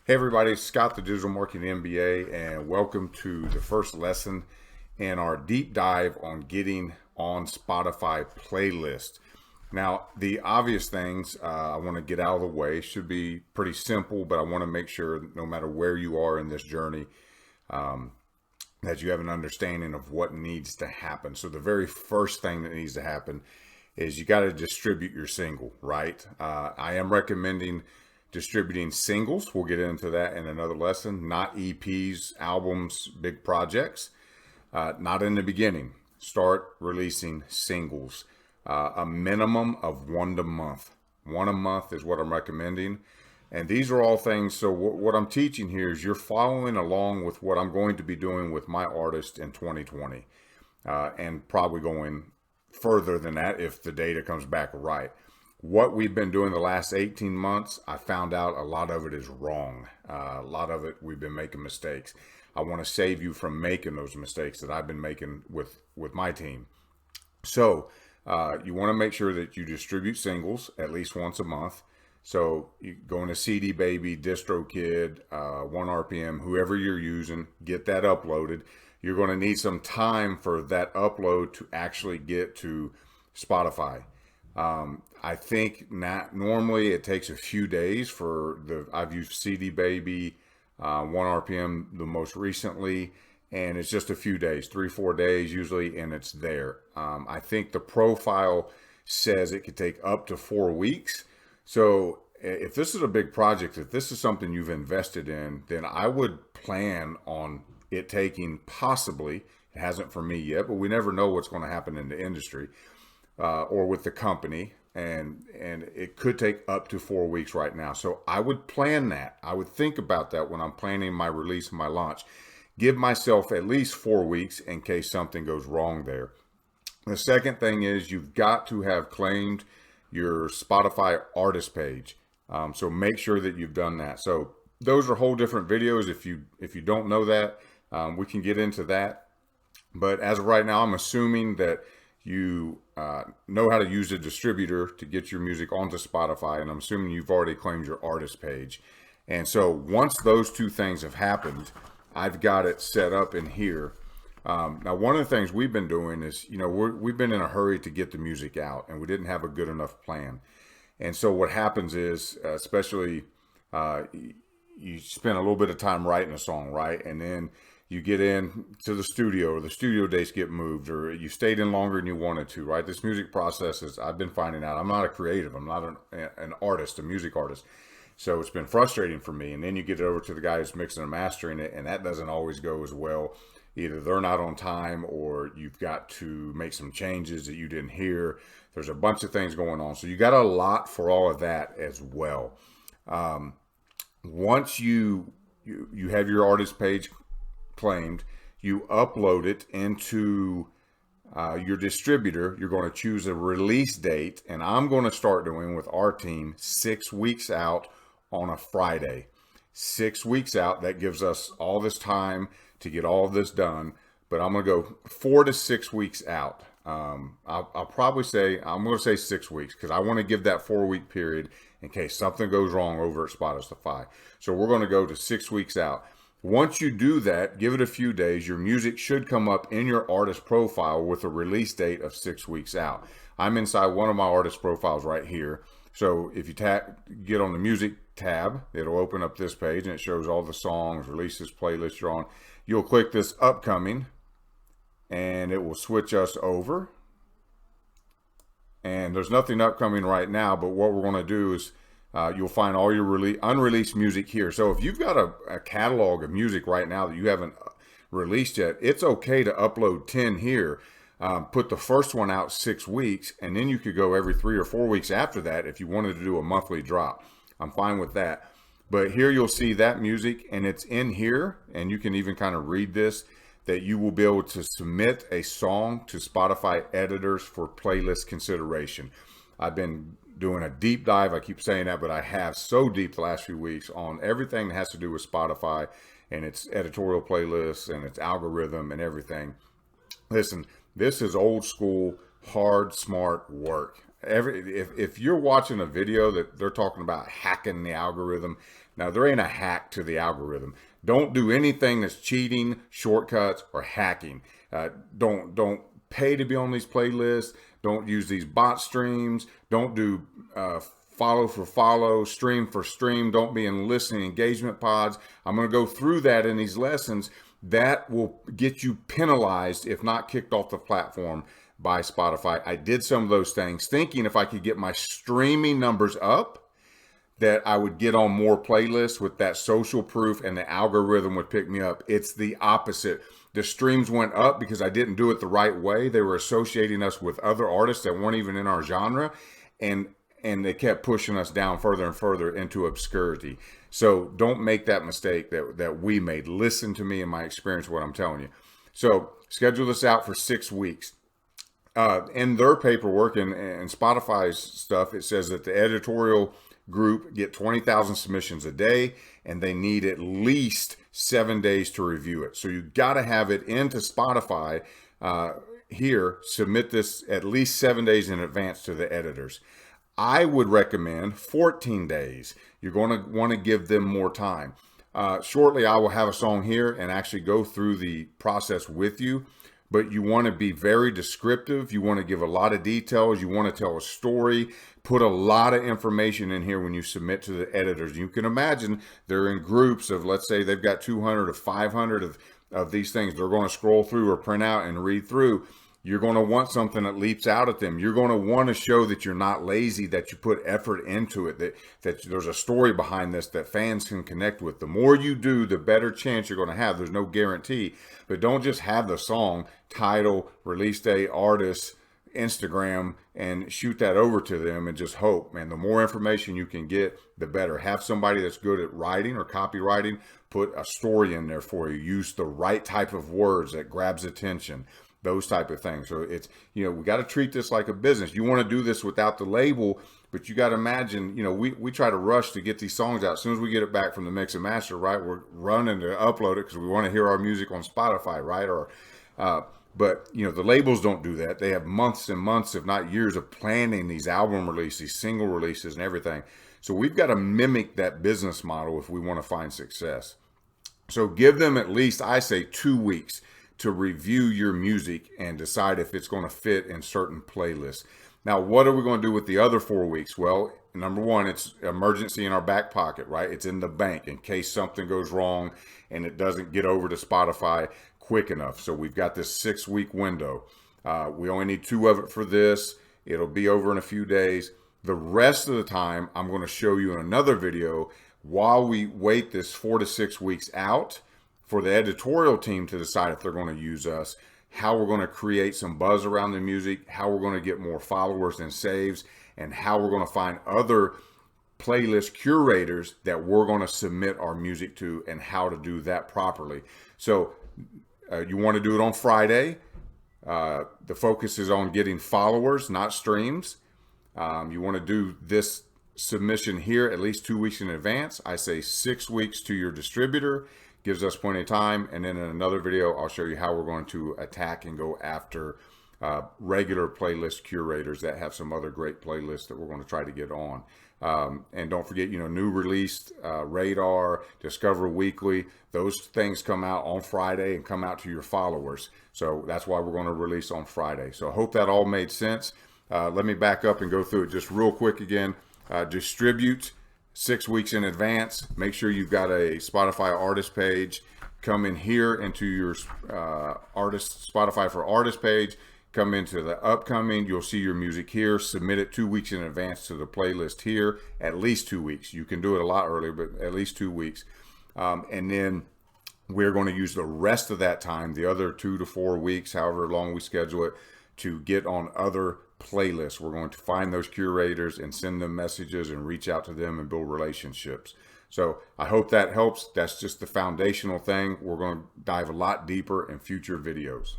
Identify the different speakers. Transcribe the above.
Speaker 1: Hey everybody, it's Scott, the Digital Marketing MBA, and welcome to the first lesson in our deep dive on getting on Spotify playlist. Now, the obvious things I want to get out of the way should be pretty simple, but I want to make sure no matter where you are in this journey, that you have an understanding of what needs to happen. So the very first thing that needs to happen is you got to distribute your single, right? I am recommending distributing singles. We'll get into that in another lesson, not EPs, albums, big projects, not in the beginning. Start releasing singles, a minimum of one a month is what I'm recommending. And these are all things. So what I'm teaching here is you're following along with what I'm going to be doing with my artist in 2020, and probably going further than that if the data comes back right. What we've been doing the last 18 months, I found out a lot of it is wrong. A lot of it, we've been making mistakes. I want to save you from making those mistakes that I've been making with my team. So you want to make sure that you distribute singles at least once a month. So you go into CD Baby, DistroKid, 1RPM, whoever you're using, get that uploaded. You're going to need some time for that upload to actually get to Spotify. I think normally it takes a few days I've used CD Baby, 1RPM the most recently, and it's just a few days, 3-4 days usually, and it's there. I think the profile says it could take up to 4 weeks. So if this is a big project, if this is something you've invested in, then I would plan on it taking possibly, it hasn't for me yet, but we never know what's going to happen in the industry or with the company. And it could take up to 4 weeks right now. So I would plan that. I would think about that when I'm planning my release and my launch. Give myself at least 4 weeks in case something goes wrong there. The second thing is you've got to have claimed your Spotify artist page. So make sure that you've done that. So those are whole different videos. If you don't know that, we can get into that. But as of right now, I'm assuming that you know how to use a distributor to get your music onto Spotify, and I'm assuming you've already claimed your artist page. And so once those two things have happened, I've got it set up in here. Now, one of the things we've been doing is, we've been in a hurry to get the music out, and we didn't have a good enough plan. And so what happens is, especially you spend a little bit of time writing a song, right? And then you get in to the studio, or the studio dates get moved, or you stayed in longer than you wanted to, right? This music process is, I've been finding out, I'm not a creative. I'm not an artist, a music artist. So it's been frustrating for me. And then you get it over to the guy who's mixing and mastering it, and that doesn't always go as well. Either they're not on time, or you've got to make some changes that you didn't hear. There's a bunch of things going on. So you got a lot for all of that as well. Once you have your artist page claimed, you upload it into your distributor. You're going to choose a release date, and I'm going to start doing with our team 6 weeks out on a Friday. 6 weeks out, that gives us all this time to get all of this done, but I'm going to go 4 to 6 weeks out. I'll probably say, I'm going to say 6 weeks, because I want to give that 4-week period in case something goes wrong over at Spotify. So we're going to go to 6 weeks out. Once you do that, give it a few days, your music should come up in your artist profile with a release date of 6 weeks out. I'm inside one of my artist profiles right here. So if you get on the music tab, it'll open up this page, and it shows all the songs, releases, playlists you're on. You'll click this upcoming, and it will switch us over. And there's nothing upcoming right now, but what we're going to do is you'll find all your unreleased music here. So if you've got a catalog of music right now that you haven't released yet, it's okay to upload 10 here. Put the first one out 6 weeks, and then you could go every 3 or 4 weeks after that if you wanted to do a monthly drop. I'm fine with that. But here you'll see that music, and it's in here, and you can even kind of read this, that you will be able to submit a song to Spotify editors for playlist consideration. I've been doing a deep dive, I keep saying that, but I have so deep the last few weeks on everything that has to do with Spotify and its editorial playlists and its algorithm and everything. Listen, this is old school, hard, smart work. If you're watching a video that they're talking about hacking the algorithm, Now, there ain't a hack to the algorithm. Don't do anything that's cheating, shortcuts, or hacking. Don't pay to be on these playlists. Don't use these bot streams. Don't do follow for follow, stream for stream. Don't be in listening engagement pods. I'm going to go through that in these lessons. That will get you penalized if not kicked off the platform by Spotify. I did some of those things thinking if I could get my streaming numbers up, that I would get on more playlists with that social proof and the algorithm would pick me up. It's the opposite. The streams went up because I didn't do it the right way. They were associating us with other artists that weren't even in our genre, and they kept pushing us down further and further into obscurity. So don't make that mistake that we made. Listen to me and my experience, what I'm telling you. So schedule this out for 6 weeks. In their paperwork and Spotify's stuff, it says that the editorial group get 20,000 submissions a day, and they need at least 7 days to review it. So you got to have it into Spotify here, submit this at least 7 days in advance to the editors. I would recommend 14 days. You're going to want to give them more time. Shortly, I will have a song here and actually go through the process with you. But you want to be very descriptive. You want to give a lot of details. You want to tell a story. Put a lot of information in here when you submit to the editors. You can imagine they're in groups of, let's say they've got 200 or 500 of these things. They're going to scroll through or print out and read through. You're going to want something that leaps out at them. You're going to want to show that you're not lazy, that you put effort into it, that there's a story behind this that fans can connect with. The more you do, the better chance you're going to have. There's no guarantee. But don't just have the song, title, release date, artist, Instagram, and shoot that over to them and just hope. Man, the more information you can get, the better. Have somebody that's good at writing or copywriting, put a story in there for you. Use the right type of words that grabs attention. Those type of things. So it's, we got to treat this like a business. You want to do this without the label, but you got to imagine, we try to rush to get these songs out. As soon as we get it back from the mix and master, right, we're running to upload it because we want to hear our music on Spotify, right? But the labels don't do that. They have months and months, if not years, of planning these album releases, single releases, and everything. So we've got to mimic that business model if we want to find success. So give them at least, I say, 2 weeks to review your music and decide if it's going to fit in certain playlists. Now, what are we going to do with the other 4 weeks? Well, number one, it's emergency in our back pocket, right? It's in the bank in case something goes wrong and it doesn't get over to Spotify quick enough. So we've got this 6-week window. We only need 2 of it for this. It'll be over in a few days. The rest of the time, I'm going to show you in another video while we wait this 4 to 6 weeks out for the editorial team to decide if they're going to use us, how we're going to create some buzz around the music, how we're going to get more followers and saves, and how we're going to find other playlist curators that we're going to submit our music to, and how to do that properly. So you want to do it on Friday. The focus is on getting followers, not streams. You want to do this submission here at least 2 weeks in advance. I say 6 weeks to your distributor. Gives us plenty of time. And then in another video, I'll show you how we're going to attack and go after regular playlist curators that have some other great playlists that we're going to try to get on. And don't forget, new released Radar, Discover Weekly, those things come out on Friday and come out to your followers. So that's why we're going to release on Friday. So I hope that all made sense. Let me back up and go through it just real quick again. Distribute 6 weeks in advance. Make sure you've got a Spotify artist page. Come in here into your Spotify for artist page. Come into the upcoming. You'll see your music here. Submit it 2 weeks in advance to the playlist here. At least 2 weeks. You can do it a lot earlier, but at least 2 weeks. And then we're going to use the rest of that time, the other 2 to 4 weeks, however long we schedule it, to get on other playlists. We're going to find those curators and send them messages and reach out to them and build relationships. So I hope that helps. That's just the foundational thing. We're going to dive a lot deeper in future videos.